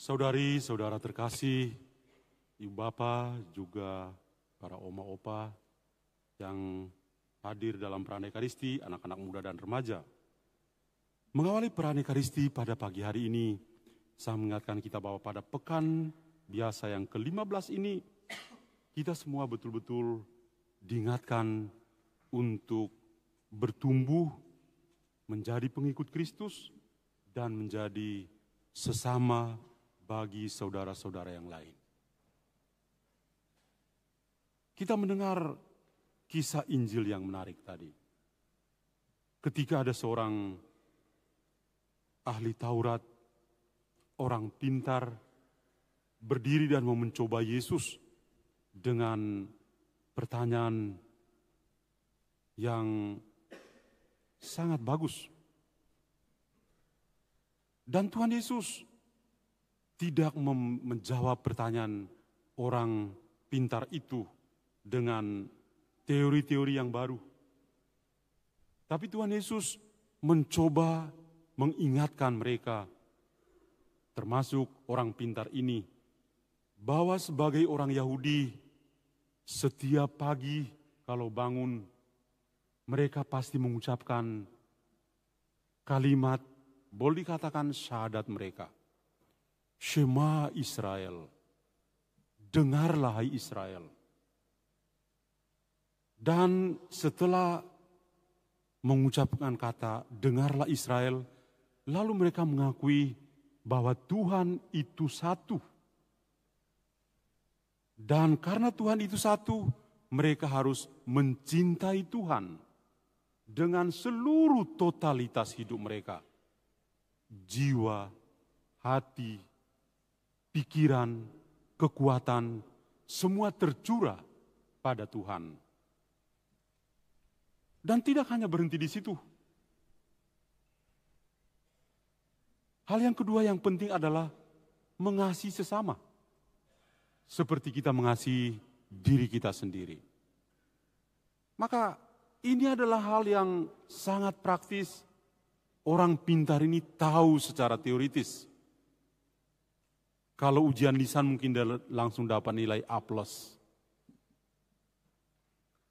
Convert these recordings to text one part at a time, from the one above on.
Saudari-saudara terkasih, ibu bapa juga para oma opa yang hadir dalam perayaan Ekaristi, anak-anak muda dan remaja. Mengawali perayaan Ekaristi pada pagi hari ini, saya mengingatkan kita bahwa pada pekan biasa yang ke-15 ini, kita semua betul-betul diingatkan untuk bertumbuh menjadi pengikut Kristus dan menjadi sesama bagi saudara-saudara yang lain. Kita mendengar kisah Injil yang menarik tadi. Ketika ada seorang ahli Taurat, orang pintar, berdiri dan mau mencoba Yesus dengan pertanyaan yang sangat bagus. Dan Tuhan Yesus tidak menjawab pertanyaan orang pintar itu dengan teori-teori yang baru. Tapi Tuhan Yesus mencoba mengingatkan mereka, termasuk orang pintar ini, bahwa sebagai orang Yahudi, setiap pagi kalau bangun, mereka pasti mengucapkan kalimat, boleh dikatakan syahadat mereka. Shema Israel, dengarlah hai Israel. Dan setelah mengucapkan kata dengarlah Israel, lalu mereka mengakui bahwa Tuhan itu satu. Dan karena Tuhan itu satu, mereka harus mencintai Tuhan dengan seluruh totalitas hidup mereka. Jiwa, hati, pikiran, kekuatan, semua tercurah pada Tuhan. Dan tidak hanya berhenti di situ. Hal yang kedua yang penting adalah mengasihi sesama. Seperti kita mengasihi diri kita sendiri. Maka ini adalah hal yang sangat praktis. Orang pintar ini tahu secara teoritis. Kalau ujian lisan mungkin langsung dapat nilai A+.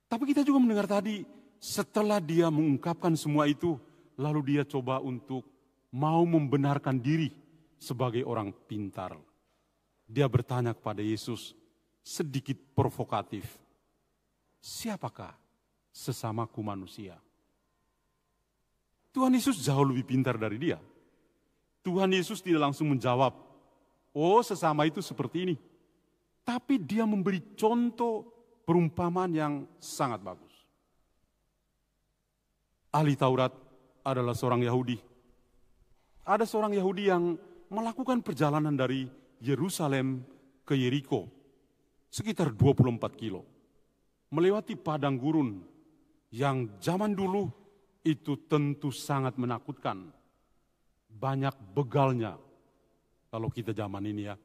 Tapi kita juga mendengar tadi, setelah dia mengungkapkan semua itu, lalu dia coba untuk mau membenarkan diri sebagai orang pintar. Dia bertanya kepada Yesus, sedikit provokatif, siapakah sesamaku manusia? Tuhan Yesus jauh lebih pintar dari dia. Tuhan Yesus tidak langsung menjawab, oh sesama itu seperti ini. Tapi dia memberi contoh perumpamaan yang sangat bagus. Ahli Taurat adalah seorang Yahudi. Ada seorang Yahudi yang melakukan perjalanan dari Yerusalem ke Yeriko. Sekitar 24 kilo. Melewati padang gurun yang zaman dulu itu tentu sangat menakutkan. Banyak begalnya. Kalau kita zaman ini ya.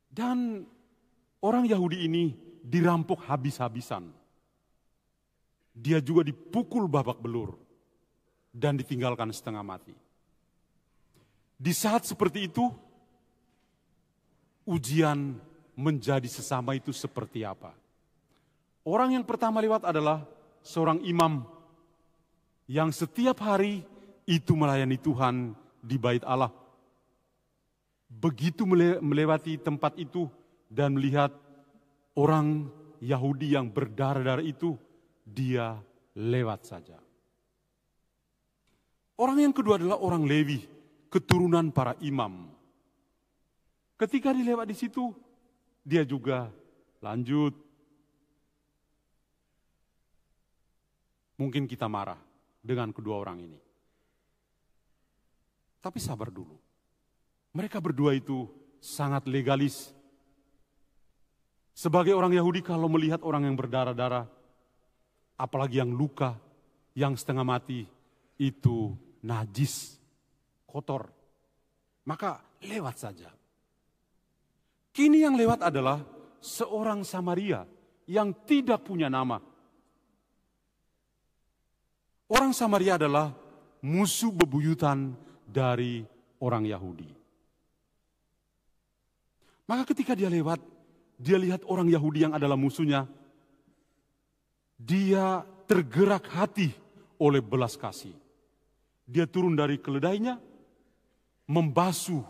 Dan orang Yahudi ini dirampok habis-habisan. Dia juga dipukul babak belur. Dan ditinggalkan setengah mati. Di saat seperti itu, ujian menjadi sesama itu seperti apa? Orang yang pertama lewat adalah seorang imam yang setiap hari itu melayani Tuhan di bait Allah. Begitu melewati tempat itu dan melihat orang Yahudi yang berdarah-darah itu, dia lewat saja. Orang yang kedua adalah orang Lewi, keturunan para imam. Ketika dilewat di situ, dia juga lanjut. Mungkin kita marah dengan kedua orang ini. Tapi sabar dulu. Mereka berdua itu sangat legalis. Sebagai orang Yahudi kalau melihat orang yang berdarah-darah, apalagi yang luka, yang setengah mati, itu najis, kotor. Maka lewat saja. Kini yang lewat adalah seorang Samaria yang tidak punya nama. Orang Samaria adalah musuh bebuyutan dari orang Yahudi. Maka ketika dia lewat, dia lihat orang Yahudi yang adalah musuhnya, dia tergerak hati oleh belas kasih. Dia turun dari keledainya, membasuh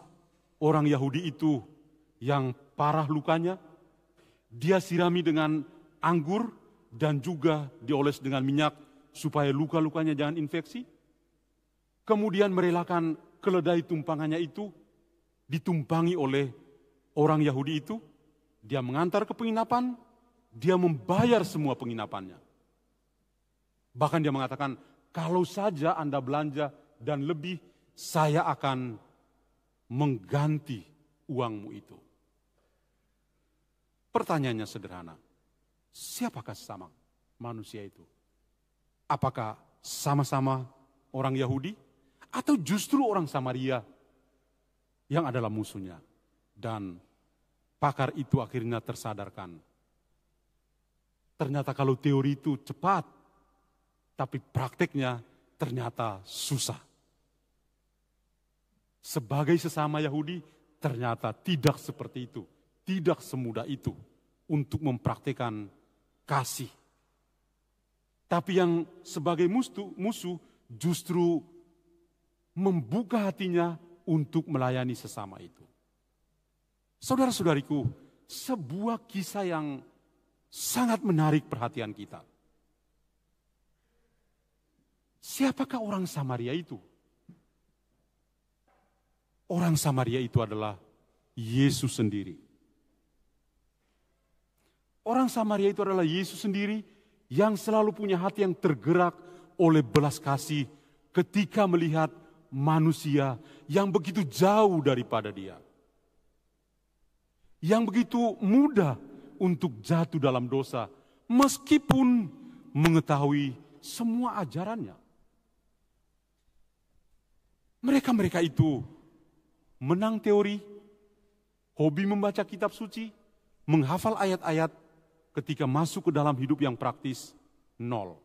orang Yahudi itu yang parah lukanya. Dia sirami dengan anggur dan juga dioles dengan minyak supaya luka-lukanya jangan infeksi. Kemudian merelakan keledai tumpangannya itu ditumpangi oleh orang Yahudi itu. Dia mengantar ke penginapan, dia membayar semua penginapannya. Bahkan dia mengatakan, kalau saja Anda belanja dan lebih, saya akan mengganti uangmu itu. Pertanyaannya sederhana, siapakah sesama manusia itu? Apakah sama-sama orang Yahudi atau justru orang Samaria yang adalah musuhnya? Dan pakar itu akhirnya tersadarkan. Ternyata kalau teori itu cepat, tapi prakteknya ternyata susah. Sebagai sesama Yahudi, ternyata tidak seperti itu. Tidak semudah itu untuk mempraktekkan kasih. Tapi yang sebagai musuh justru membuka hatinya untuk melayani sesama itu. Saudara-saudariku, sebuah kisah yang sangat menarik perhatian kita. Siapakah orang Samaria itu? Orang Samaria itu adalah Yesus sendiri. Orang Samaria itu adalah Yesus sendiri yang selalu punya hati yang tergerak oleh belas kasih ketika melihat manusia yang begitu jauh daripada dia. Yang begitu mudah untuk jatuh dalam dosa meskipun mengetahui semua ajarannya. Mereka-mereka itu menang teori, hobi membaca kitab suci, menghafal ayat-ayat, ketika masuk ke dalam hidup yang praktis, nol.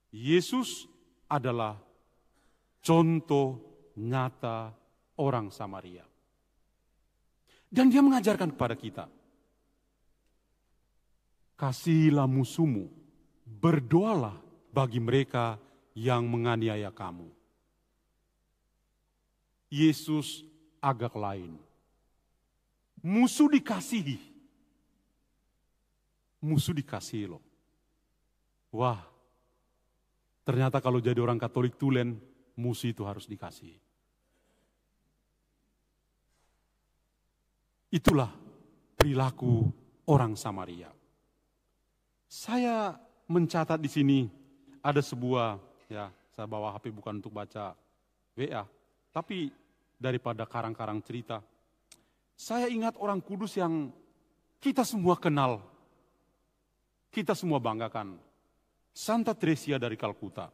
Yesus adalah contoh nyata orang Samaria. Dan dia mengajarkan kepada kita, kasihilah musuhmu, berdoalah bagi mereka yang menganiaya kamu. Yesus agak lain. Musuh dikasihi. Musuh dikasihi loh. Wah, ternyata kalau jadi orang Katolik tulen, musuh itu harus dikasihi. Itulah perilaku orang Samaria. Saya mencatat di sini ada sebuah, ya saya bawa HP bukan untuk baca WA, tapi daripada karang-karang cerita. Saya ingat orang kudus yang kita semua kenal. Kita semua banggakan, Santa Teresia dari Kalkuta.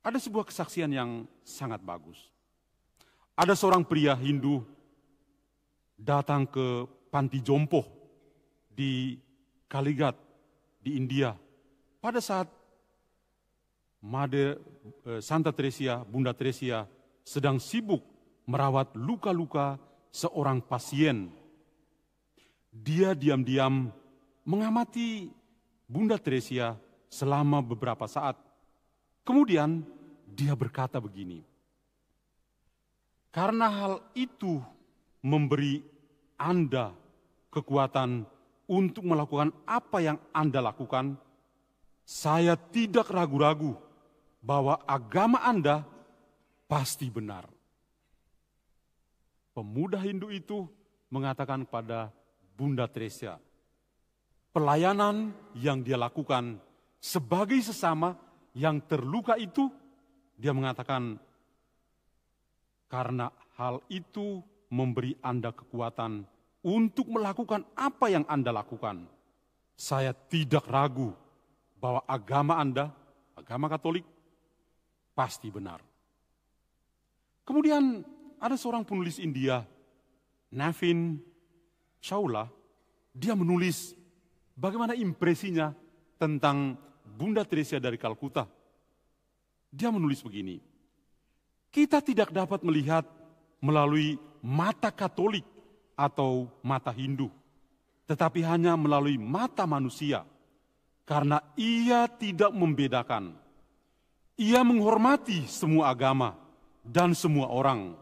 Ada sebuah kesaksian yang sangat bagus. Ada seorang pria Hindu datang ke panti jompo di Kaligat, di India. Pada saat Santa Teresia, Bunda Teresia sedang sibuk merawat luka-luka seorang pasien. Dia diam-diam mengamati Bunda Teresia selama beberapa saat. Kemudian dia berkata begini, karena hal itu memberi Anda kekuatan untuk melakukan apa yang Anda lakukan, saya tidak ragu-ragu bahwa agama Anda pasti benar. Pemuda Hindu itu mengatakan pada Bunda Teresia, pelayanan yang dia lakukan sebagai sesama yang terluka itu, dia mengatakan, karena hal itu memberi Anda kekuatan untuk melakukan apa yang Anda lakukan. Saya tidak ragu bahwa agama Anda, agama Katolik, pasti benar. Kemudian ada seorang penulis India, Navin Chawla, dia menulis bagaimana impresinya tentang Bunda Teresia dari Kalkuta. Dia menulis begini, kita tidak dapat melihat melalui mata Katolik atau mata Hindu, tetapi hanya melalui mata manusia. Karena ia tidak membedakan. Ia menghormati semua agama dan semua orang.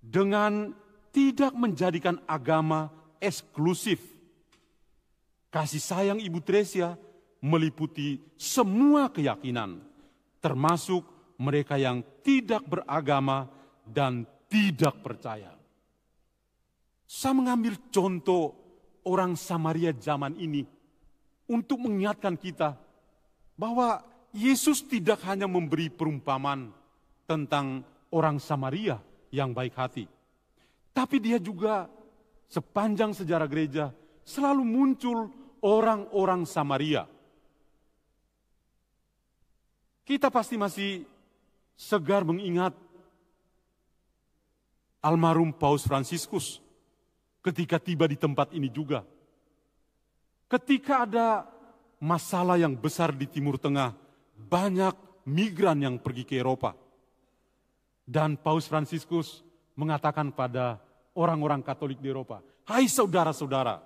Dengan tidak menjadikan agama eksklusif. Kasih sayang Ibu Tresia meliputi semua keyakinan, termasuk mereka yang tidak beragama dan tidak percaya. Saya mengambil contoh orang Samaria zaman ini untuk mengingatkan kita bahwa Yesus tidak hanya memberi perumpamaan tentang orang Samaria yang baik hati, tapi dia juga sepanjang sejarah gereja selalu muncul orang-orang Samaria. Kita pasti masih segar mengingat almarhum Paus Fransiskus ketika tiba di tempat ini juga. Ketika ada masalah yang besar di Timur Tengah, banyak migran yang pergi ke Eropa. Dan Paus Fransiskus mengatakan pada orang-orang Katolik di Eropa, "Hai saudara-saudara,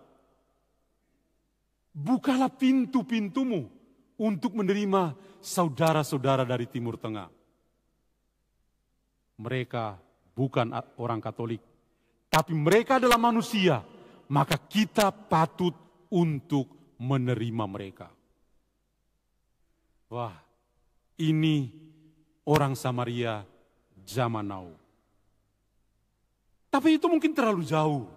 bukalah pintu-pintumu untuk menerima saudara-saudara dari Timur Tengah." Mereka bukan orang Katolik, tapi mereka adalah manusia, maka kita patut untuk menerima mereka. Wah, ini orang Samaria zaman now. Tapi itu mungkin terlalu jauh.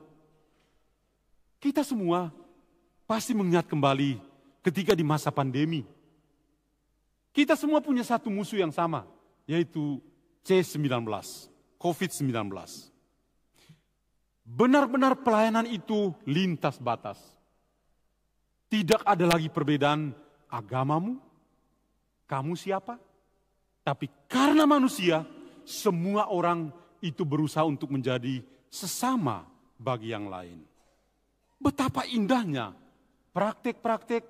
Kita semua pasti mengingat kembali ketika di masa pandemi. Kita semua punya satu musuh yang sama, yaitu C19, COVID-19. Benar-benar pelayanan itu lintas batas. Tidak ada lagi perbedaan agamamu, kamu siapa. Tapi karena manusia, semua orang itu berusaha untuk menjadi sesama bagi yang lain. Betapa indahnya praktek-praktek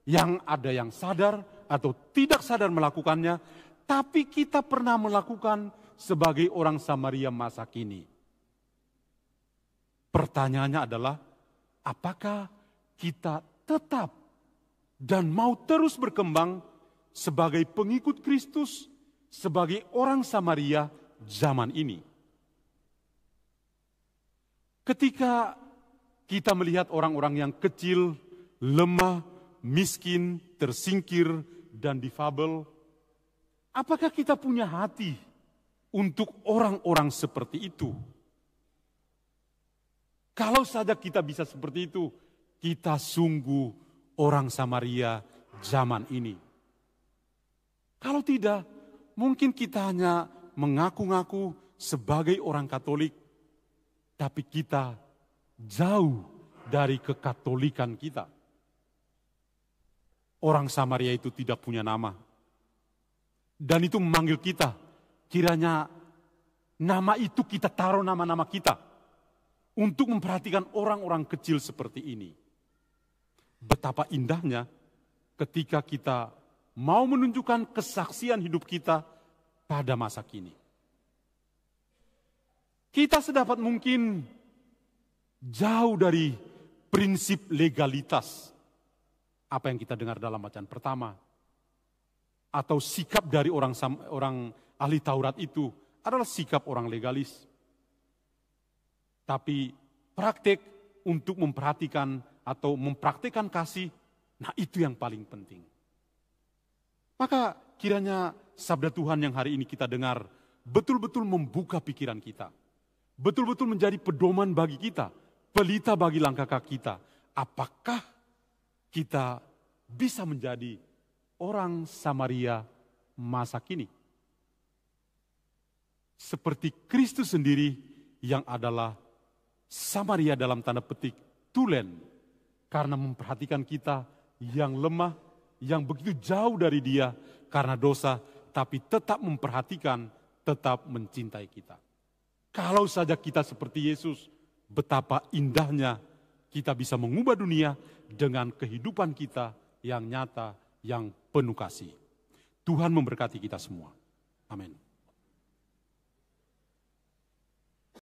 yang ada yang sadar atau tidak sadar melakukannya, tapi kita pernah melakukan sebagai orang Samaria masa kini. Pertanyaannya adalah, apakah kita tetap dan mau terus berkembang sebagai pengikut Kristus, sebagai orang Samaria zaman ini? Ketika kita melihat orang-orang yang kecil, lemah, miskin, tersingkir, dan difabel, apakah kita punya hati untuk orang-orang seperti itu? Kalau saja kita bisa seperti itu, kita sungguh orang Samaria zaman ini. Kalau tidak, mungkin kita hanya mengaku-ngaku sebagai orang Katolik, tapi kita jauh dari kekatolikan kita. Orang Samaria itu tidak punya nama. Dan itu memanggil kita. Kiranya nama itu kita taruh nama-nama kita. Untuk memperhatikan orang-orang kecil seperti ini. Betapa indahnya ketika kita mau menunjukkan kesaksian hidup kita pada masa kini. Kita sedapat mungkin jauh dari prinsip legalitas. Apa yang kita dengar dalam bacaan pertama. Atau sikap dari orang ahli Taurat itu adalah sikap orang legalis. Tapi praktek untuk memperhatikan atau mempraktikkan kasih, nah itu yang paling penting. Maka kiranya sabda Tuhan yang hari ini kita dengar betul-betul membuka pikiran kita. Betul-betul menjadi pedoman bagi kita, pelita bagi langkah kaki kita. Apakah kita bisa menjadi orang Samaria masa kini? Seperti Kristus sendiri yang adalah Samaria dalam tanda petik tulen, karena memperhatikan kita yang lemah, yang begitu jauh dari Dia karena dosa, tapi tetap memperhatikan, tetap mencintai kita. Kalau saja kita seperti Yesus, betapa indahnya kita bisa mengubah dunia dengan kehidupan kita yang nyata, yang penuh kasih. Tuhan memberkati kita semua. Amin.